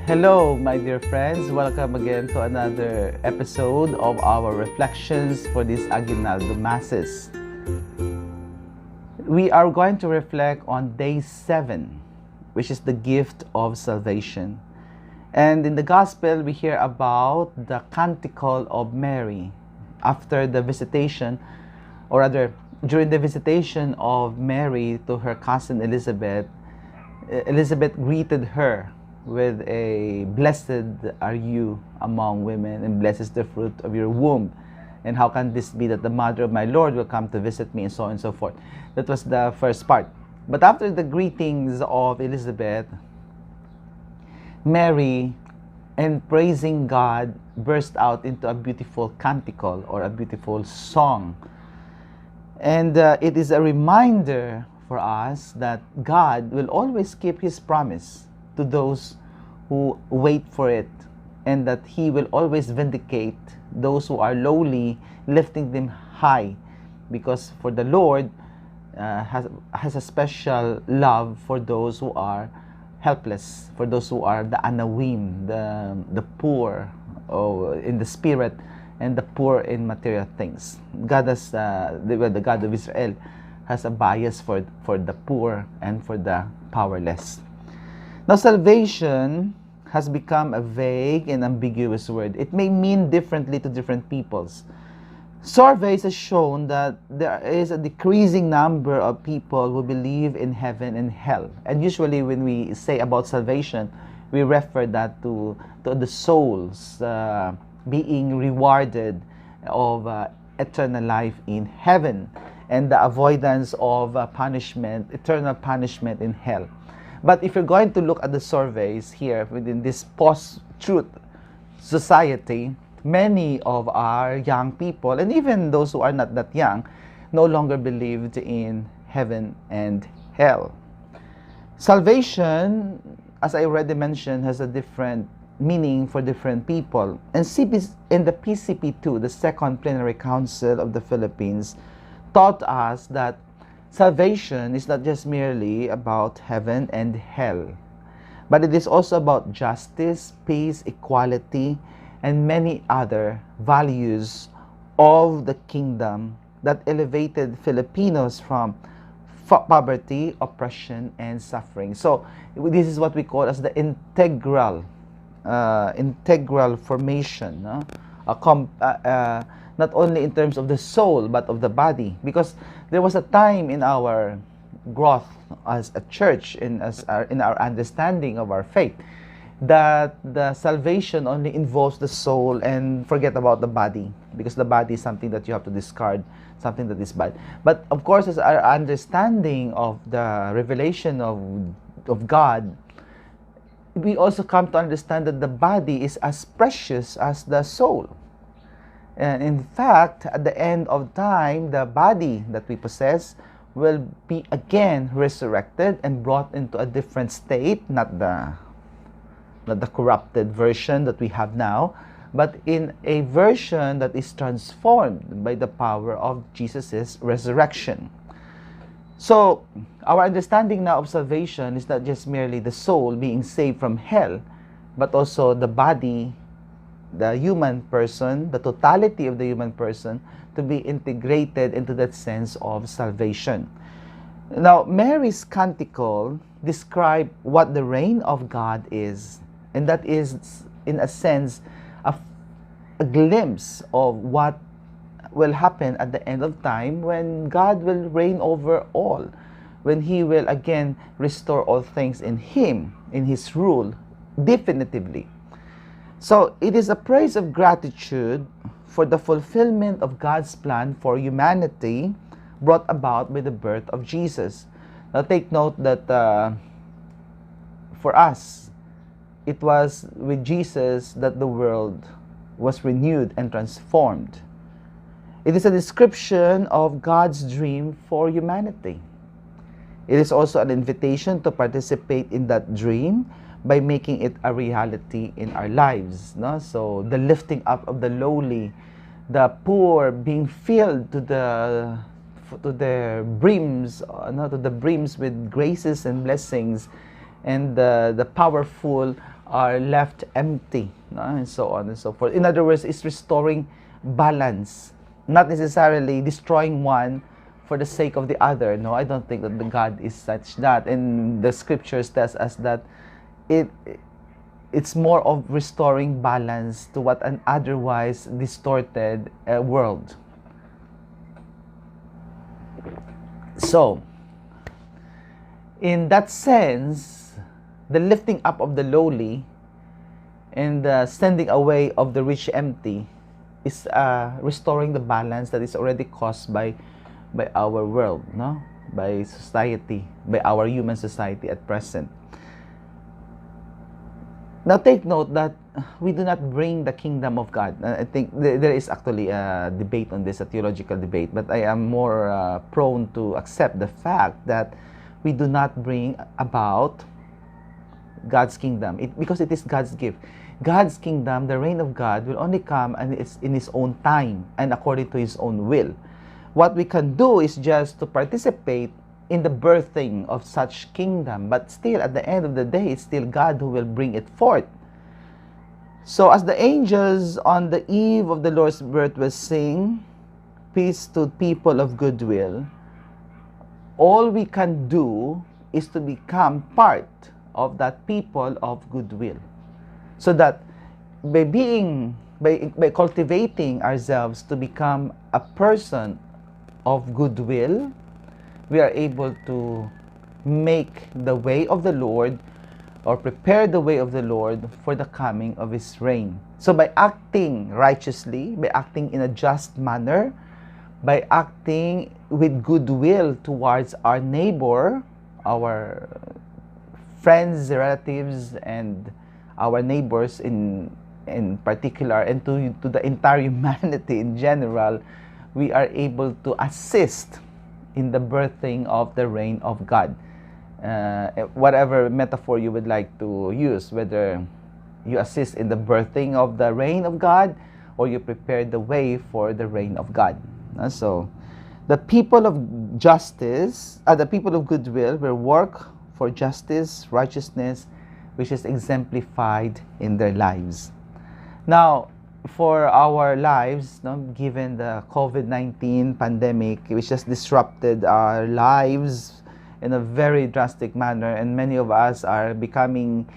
Hello, my dear friends. Welcome again to another episode of our reflections for these Aguinaldo Masses. We are going to reflect on day 7, which is the gift of salvation. And in the Gospel, we hear about the canticle of Mary after the visitation, or rather, during the visitation of Mary to her cousin Elizabeth. Elizabeth greeted her with a "Blessed are you among women, and blessed is the fruit of your womb. And how can this be that the mother of my Lord will come to visit me?" and so on and so forth. That was the first part. But after the greetings of Elizabeth, Mary, and praising God, burst out into a beautiful canticle or a beautiful song. And it is a reminder for us that God will always keep His promise to those who wait for it, and that He will always vindicate those who are lowly, lifting them high, because for the Lord has a special love for those who are helpless, for those who are the anawim, the poor in the spirit, and the poor in material things. God has, the God of Israel has a bias for the poor and for the powerless. Now, salvation has become a vague and ambiguous word. It may mean differently to different peoples. Surveys have shown that there is a decreasing number of people who believe in heaven and hell. And usually when we say about salvation, we refer that to the souls being rewarded of eternal life in heaven, and the avoidance of punishment, eternal punishment in hell. But if you're going to look at the surveys here within this post-truth society, many of our young people, and even those who are not that young, no longer believed in heaven and hell. Salvation, as I already mentioned, has a different meaning for different people. And in the PCP2, the Second Plenary Council of the Philippines, taught us that salvation is not just merely about heaven and hell, but it is also about justice, peace, equality, and many other values of the kingdom that elevated Filipinos from poverty, oppression, and suffering. So this is what we call as the integral formation, no? Not only in terms of the soul, but of the body. Because there was a time in our growth as a church, in our understanding of our faith, that the salvation only involves the soul and forget about the body, because the body is something that you have to discard, something that is bad. But of course, as our understanding of the revelation of God, we also come to understand that the body is as precious as the soul. And in fact, at the end of time, the body that we possess will be again resurrected and brought into a different state, not the corrupted version that we have now, but in a version that is transformed by the power of Jesus' resurrection. So, our understanding now of salvation is not just merely the soul being saved from hell, but also the body, the human person, the totality of the human person, to be integrated into that sense of salvation. Now, Mary's canticle describes what the reign of God is, and that is, in a sense, a glimpse of what will happen at the end of time, when God will reign over all, when He will again restore all things in Him, in His rule, definitively. So it is a praise of gratitude for the fulfillment of God's plan for humanity, brought about by the birth of Jesus. Now take note that for us, it was with Jesus that the world was renewed and transformed. It is a description of God's dream for humanity. It is also an invitation to participate in that dream by making it a reality in our lives. No? So the lifting up of the lowly, the poor being filled to the brims, to the brims with graces and blessings, and the powerful are left empty, no? And so on and so forth. In other words, it's restoring balance, not necessarily destroying one for the sake of the other. No, I don't think that the God is such that. And the scriptures tells us that it it's more of restoring balance to what an otherwise distorted world. So, in that sense, the lifting up of the lowly and the sending away of the rich empty is restoring the balance that is already caused by our world, no? By society, by our human society at present. Now take note that we do not bring the kingdom of God. I think there is actually a debate on this, a theological debate, but I am more prone to accept the fact that we do not bring about God's kingdom, because it is God's gift. God's kingdom, the reign of God, will only come and it's in His own time and according to His own will. What we can do is just to participate in the birthing of such kingdom, but still at the end of the day, it's still God who will bring it forth. So as the angels on the eve of the Lord's birth will sing, peace to people of goodwill, all we can do is to become part of that people of goodwill. So that by cultivating ourselves to become a person of goodwill, we are able to make the way of the Lord, or prepare the way of the Lord for the coming of His reign. So by acting righteously, by acting in a just manner, by acting with goodwill towards our neighbor, our friends, relatives, and our neighbors in particular, and to the entire humanity in general, we are able to assist in the birthing of the reign of God. Whatever metaphor you would like to use, whether you assist in the birthing of the reign of God or you prepare the way for the reign of God. So, the people of justice, the people of goodwill will work for justice, righteousness, which is exemplified in their lives. Now, for our lives, no, given the COVID-19 pandemic, which has disrupted our lives in a very drastic manner, and many of us are becoming,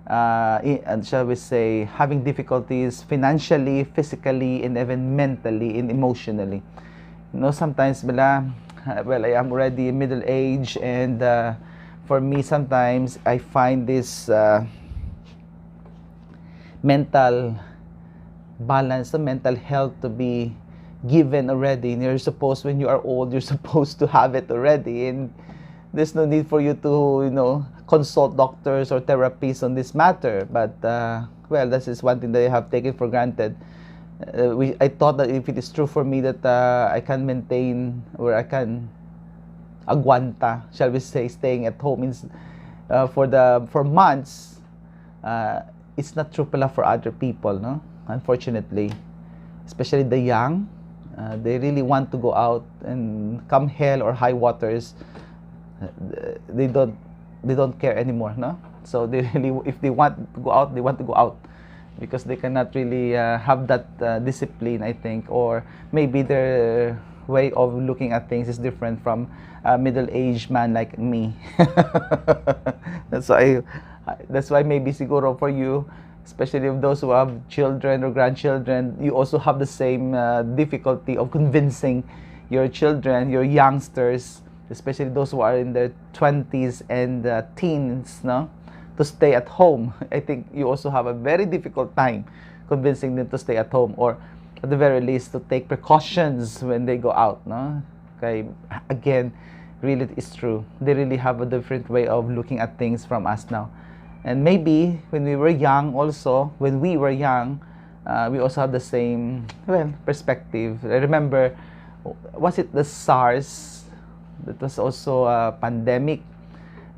shall we say, having difficulties financially, physically, and even mentally and emotionally. You know, sometimes, well, I am already middle age, and for me, sometimes I find this mental balance, the mental health to be given already. And you're supposed, when you are old, you're supposed to have it already, and there's no need for you to, consult doctors or therapists on this matter. But well, this is one thing that I have taken for granted. I thought that if it is true for me that I can maintain, or I can aguanta, shall we say, staying at home for months, it's not true pala for other people, no? Unfortunately, especially the young, they really want to go out, and come hell or high waters, they don't care anymore, no? So they really, if they want to go out, they want to go out, because they cannot really have that discipline, I think, or maybe their way of looking at things is different from a middle-aged man like me. That's why maybe siguro for you, especially of those who have children or grandchildren, you also have the same difficulty of convincing your children, your youngsters, especially those who are in their 20s and teens, no, to stay at home. I think you also have a very difficult time convincing them to stay at home, or at the very least to take precautions when they go out, no? Okay, again, really it's true. They really have a different way of looking at things from us now. And maybe when we were young also, we also have the same, perspective. I remember, was it the SARS? That was also a pandemic.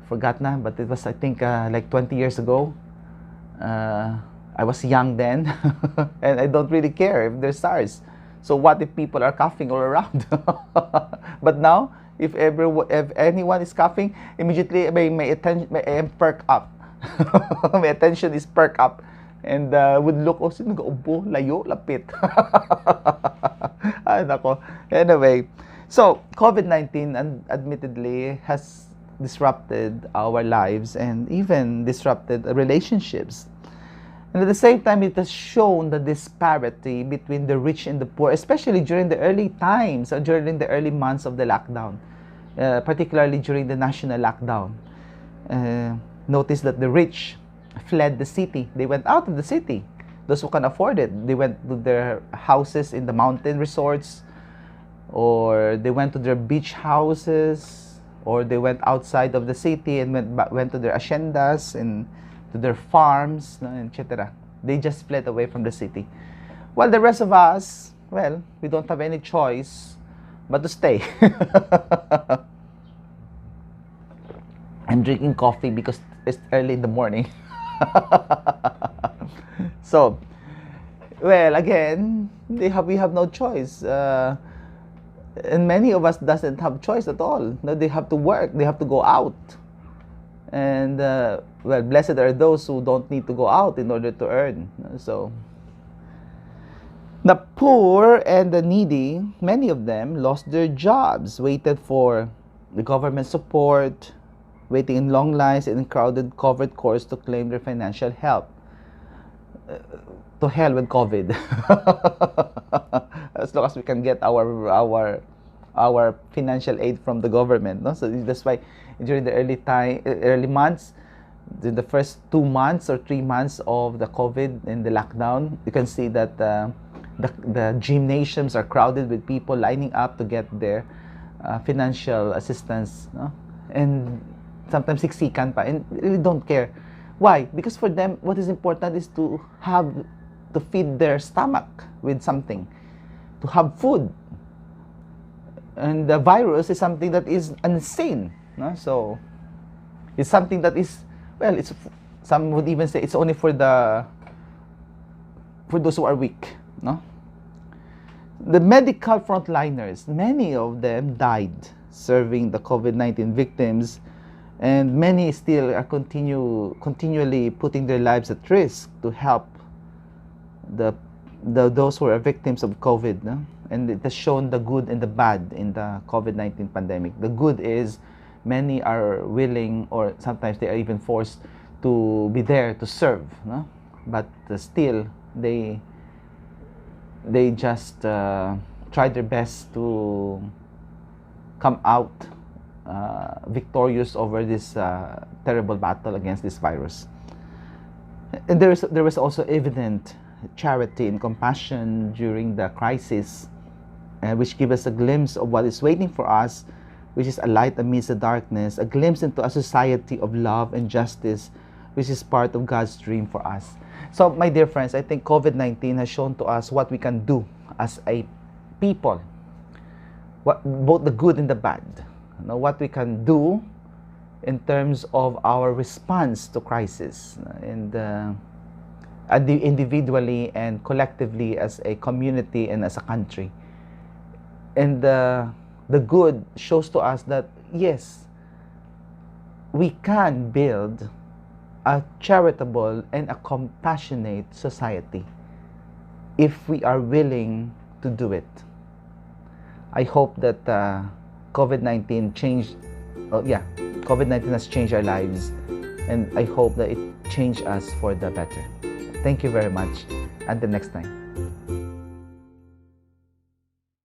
Forgot na, but it was, I think, like 20 years ago. I was young then, and I don't really care if there's SARS. So what if people are coughing all around? But now, if anyone is coughing, immediately my attention, I am perk up. My attention is perk up and would look, oh, sino nag-ubo? Layo, lapit. Ay, nako. Anyway, so COVID-19 admittedly has disrupted our lives and even disrupted relationships. And at the same time, it has shown the disparity between the rich and the poor, especially during the early times, or during the early months of the lockdown, particularly during the national lockdown. Notice that the rich fled the city. They went out of the city. Those who can afford it, they went to their houses in the mountain resorts, or they went to their beach houses, or they went outside of the city and went to their haciendas and to their farms, etc. They just fled away from the city. While the rest of us, well, we don't have any choice but to stay. I'm drinking coffee because it's early in the morning. So, well, again, we have no choice. And many of us doesn't have choice at all. No, they have to work. They have to go out. And, well, blessed are those who don't need to go out in order to earn. So, the poor and the needy, many of them lost their jobs, waited for the government support, waiting in long lines and in crowded covered courts to claim their financial help. To hell with COVID. As long as we can get our financial aid from the government, no? So that's why during the early months, in the first 2 months or 3 months of the COVID and the lockdown, you can see that the gymnasiums are crowded with people lining up to get their financial assistance, no? And sometimes siksikan pa, and they don't care. Why? Because for them, what is important is to feed their stomach with something, to have food. And the virus is something that is unseen, no? So it's something that is, well, it's, some would even say it's only for those who are weak, no? The medical frontliners, many of them died serving the COVID-19 victims, and many still are continually putting their lives at risk to help those who are victims of COVID, no? And it has shown the good and the bad in the COVID-19 pandemic. The good is many are willing, or sometimes they are even forced to be there to serve, no? But still they just try their best to come out victorious over this terrible battle against this virus. And there was also evident charity and compassion during the crisis, which give us a glimpse of what is waiting for us, which is a light amidst the darkness, a glimpse into a society of love and justice, which is part of God's dream for us. So, my dear friends, I think COVID-19 has shown to us what we can do as a people, both the good and the bad. You know, what we can do in terms of our response to crisis, and individually and collectively as a community and as a country. And the good shows to us that, yes, we can build a charitable and a compassionate society if we are willing to do it. I hope that COVID-19 has changed our lives, and I hope that it changed us for the better. Thank you very much. Until next time.